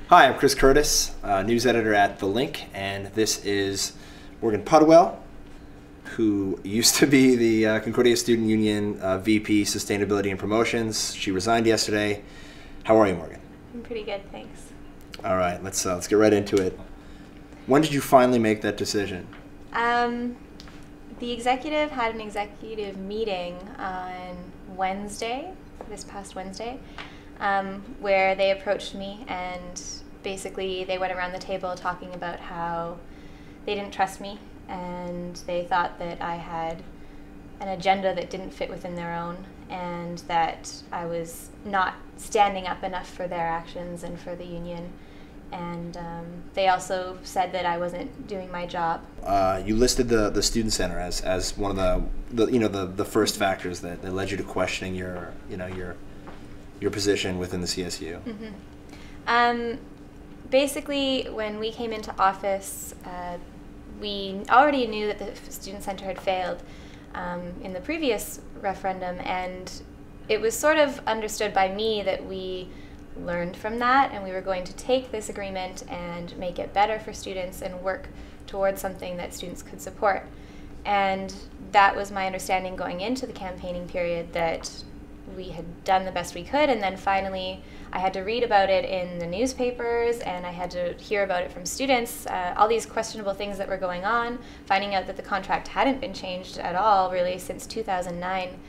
Hi, I'm Chris Curtis, news editor at The Link, and this is Morgan Pudwell, who used to be the Concordia Student Union VP Sustainability and Promotions. She resigned yesterday. How are you, Morgan? I'm pretty good, thanks. All right, let's get right into it. When did you finally make that decision? The executive had an executive meeting on Wednesday, this past Wednesday, where they approached me and basically they went around the table talking about how they didn't trust me and they thought that I had an agenda that didn't fit within their own and that I was not standing up enough for their actions and for the union. And they also said that I wasn't doing my job. You listed the student center as one of the first factors that led you to questioning your position within the CSU. Mm-hmm. Basically, when we came into office, we already knew that the student center had failed in the previous referendum, and it was sort of understood by me that we learned from that and we were going to take this agreement and make it better for students and work towards something that students could support. And that was my understanding going into the campaigning period, that we had done the best we could, and then finally I had to read about it in the newspapers and I had to hear about it from students, all these questionable things that were going on, finding out that the contract hadn't been changed at all really since 2009.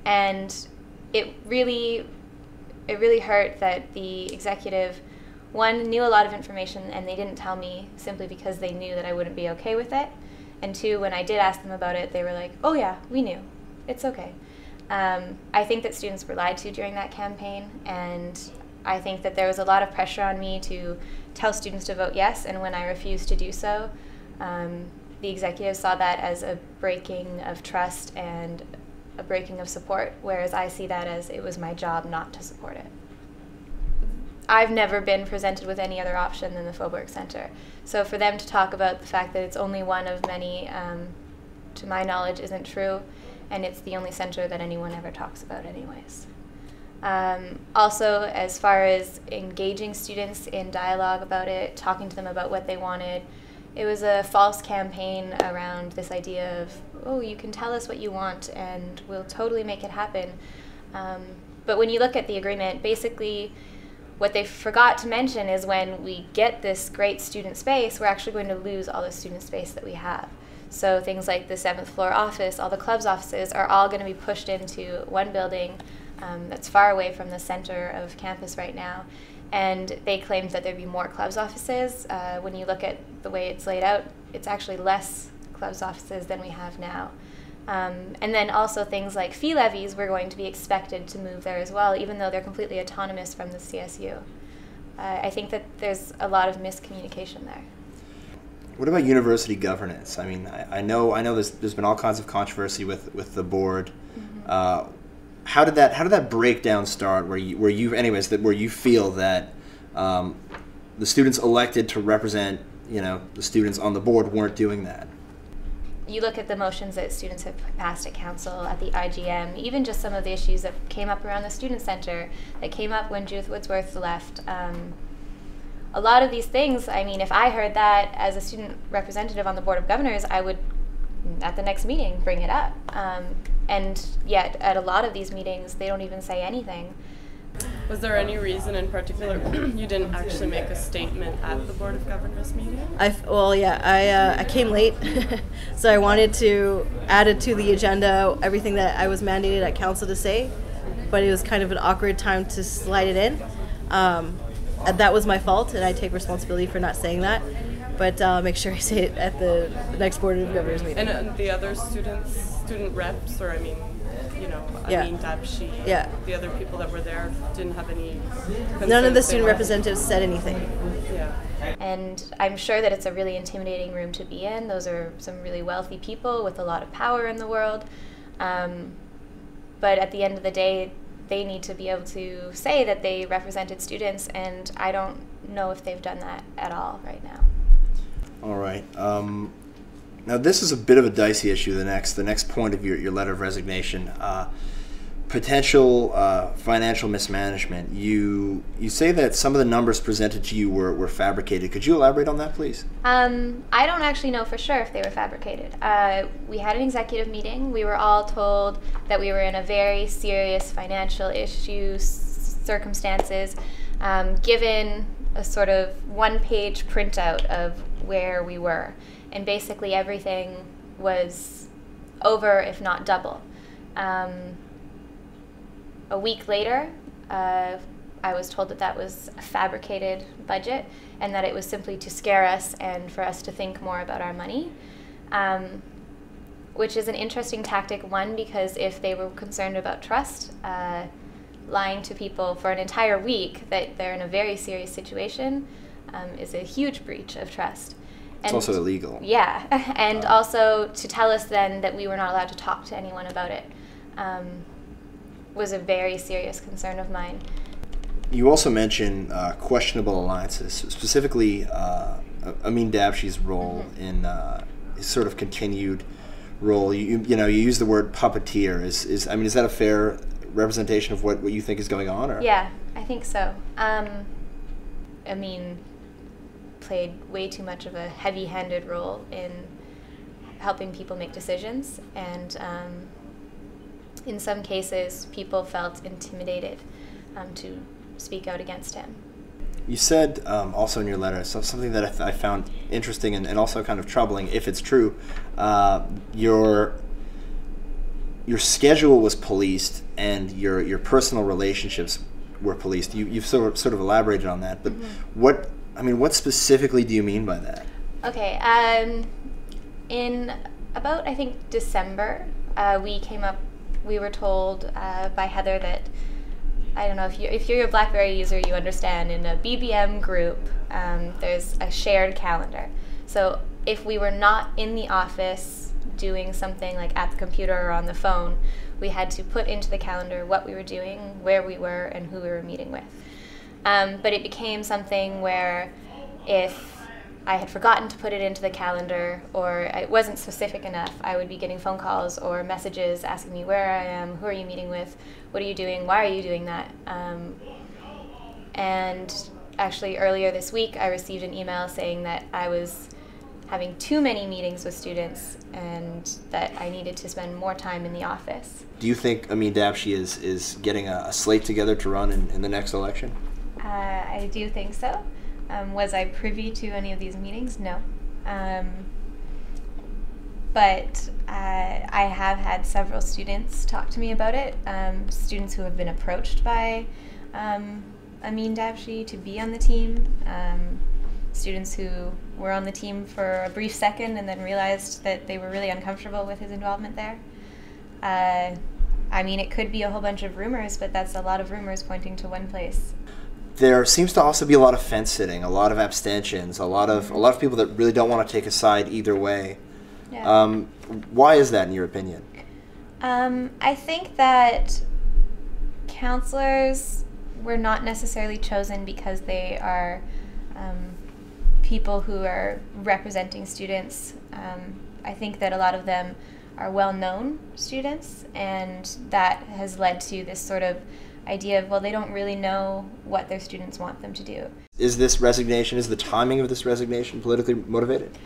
And it really hurt that the executive, one, knew a lot of information and they didn't tell me simply because they knew that I wouldn't be okay with it. And two, when I did ask them about it, they were like, oh yeah, we knew. It's okay. I think that students were lied to during that campaign, and I think that there was a lot of pressure on me to tell students to vote yes, and when I refused to do so, the executive saw that as a breaking of trust and a breaking of support, whereas I see that as it was my job not to support it. I've never been presented with any other option than the Faubourg Centre. So for them to talk about the fact that it's only one of many, to my knowledge, isn't true, and it's the only centre that anyone ever talks about anyways. Also, as far as engaging students in dialogue about it, talking to them about what they wanted, it was a false campaign around this idea of, oh, you can tell us what you want and we'll totally make it happen. But when you look at the agreement, basically what they forgot to mention is when we get this great student space, we're actually going to lose all the student space that we have. So things like the 7th floor office, all the club's offices are all going to be pushed into one building that's far away from the center of campus right now. And they claimed that there'd be more clubs offices. When you look at the way it's laid out, it's actually less clubs offices than we have now. And then also things like fee levies were going to be expected to move there as well, even though they're completely autonomous from the CSU. I think that there's a lot of miscommunication there. What about university governance? I mean, I know there's been all kinds of controversy with the board. Mm-hmm. How did that breakdown start? Where you feel that the students elected to represent the students on the board weren't doing that? You look at the motions that students have passed at council, at the IGM, even just some of the issues that came up around the student center, that came up when Judith Woodsworth left. A lot of these things, I mean, if I heard that as a student representative on the Board of Governors, I would, at the next meeting, bring it up. And yet, at a lot of these meetings, they don't even say anything. Was there any reason in particular you didn't actually make a statement at the Board of Governors meeting? I came late, so I wanted to add it to the agenda, everything that I was mandated at council to say, but it was kind of an awkward time to slide it in. That was my fault, and I take responsibility for not saying that, but I'll make sure I say it at the next Board of Governors meeting. And the other student reps, or I mean Dabshi, the other people that were there didn't have any concerns. None of the student representatives said anything. Yeah. And I'm sure that it's a really intimidating room to be in. Those are some really wealthy people with a lot of power in the world. But at the end of the day, they need to be able to say that they represented students, and I don't know if they've done that at all right now. All right. Now this is a bit of a dicey issue. The next point of your letter of resignation. potential financial mismanagement. You say that some of the numbers presented to you were fabricated. Could you elaborate on that, please? I don't actually know for sure if they were fabricated. We had an executive meeting. We were all told that we were in a very serious financial issue circumstances, given a sort of one-page printout of where we were. And basically everything was over, if not double. A week later, I was told that that was a fabricated budget and that it was simply to scare us and for us to think more about our money, which is an interesting tactic, one, because if they were concerned about trust, lying to people for an entire week that they're in a very serious situation is a huge breach of trust. It's also illegal. Yeah, and also to tell us then that we were not allowed to talk to anyone about it was a very serious concern of mine. You also mentioned questionable alliances, specifically Amin Dabshi's role in his sort of continued role. You use the word puppeteer. Is that a fair representation of what you think is going on? Or? Yeah, I think so. Amin played way too much of a heavy-handed role in helping people make decisions, and in some cases people felt intimidated to speak out against him. You said also in your letter something that I found interesting and also kind of troubling, if it's true. Your schedule was policed and your personal relationships were policed. You've sort of elaborated on that, but what specifically do you mean by that? Okay, in about, I think, December, we were told by Heather that, I don't know, if you're a BlackBerry user, you understand, in a BBM group, there's a shared calendar. So if we were not in the office doing something like at the computer or on the phone, we had to put into the calendar what we were doing, where we were, and who we were meeting with. But it became something where if I had forgotten to put it into the calendar or it wasn't specific enough, I would be getting phone calls or messages asking me where I am, who are you meeting with, what are you doing, why are you doing that? And actually earlier this week I received an email saying that I was having too many meetings with students and that I needed to spend more time in the office. Do you think Amin Dabshi is getting a slate together to run in the next election? I do think so. Was I privy to any of these meetings? No. But I have had several students talk to me about it, students who have been approached by Amin Dabshi to be on the team, students who were on the team for a brief second and then realized that they were really uncomfortable with his involvement there. It could be a whole bunch of rumors, but that's a lot of rumors pointing to one place. There seems to also be a lot of fence sitting, a lot of abstentions, a lot of people that really don't want to take a side either way. Yeah. Why is that, in your opinion? I think that counselors were not necessarily chosen because they are people who are representing students. I think that a lot of them are well-known students, and that has led to this sort of idea of, well, they don't really know what their students want them to do. Is the timing of this resignation politically motivated?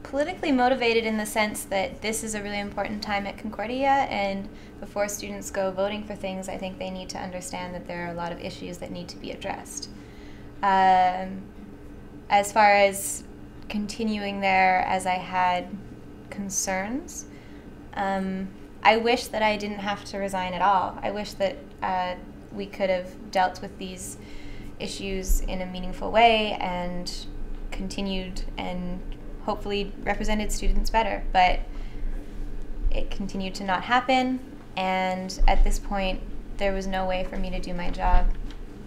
Politically motivated in the sense that this is a really important time at Concordia, and before students go voting for things, I think they need to understand that there are a lot of issues that need to be addressed. As far as continuing there as I had concerns, I wish that I didn't have to resign at all. I wish that we could have dealt with these issues in a meaningful way and continued and hopefully represented students better, but it continued to not happen, and at this point there was no way for me to do my job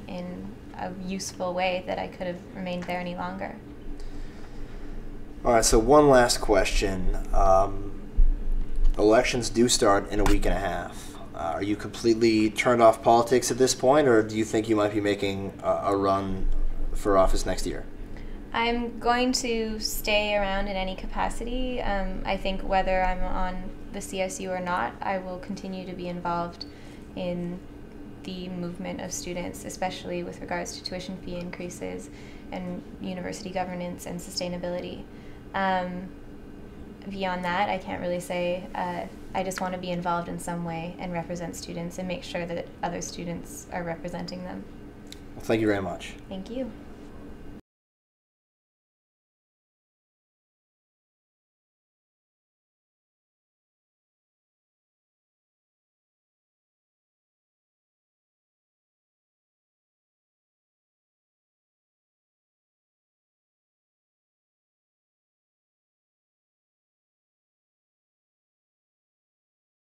in a useful way that I could have remained there any longer. All right, so one last question. Elections do start in a week and a half. Are you completely turned off politics at this point, or do you think you might be making a run for office next year? I'm going to stay around in any capacity. I think whether I'm on the CSU or not, I will continue to be involved in the movement of students, especially with regards to tuition fee increases and university governance and sustainability. Beyond that, I can't really say. I just want to be involved in some way and represent students and make sure that other students are representing them. Well, thank you very much. Thank you.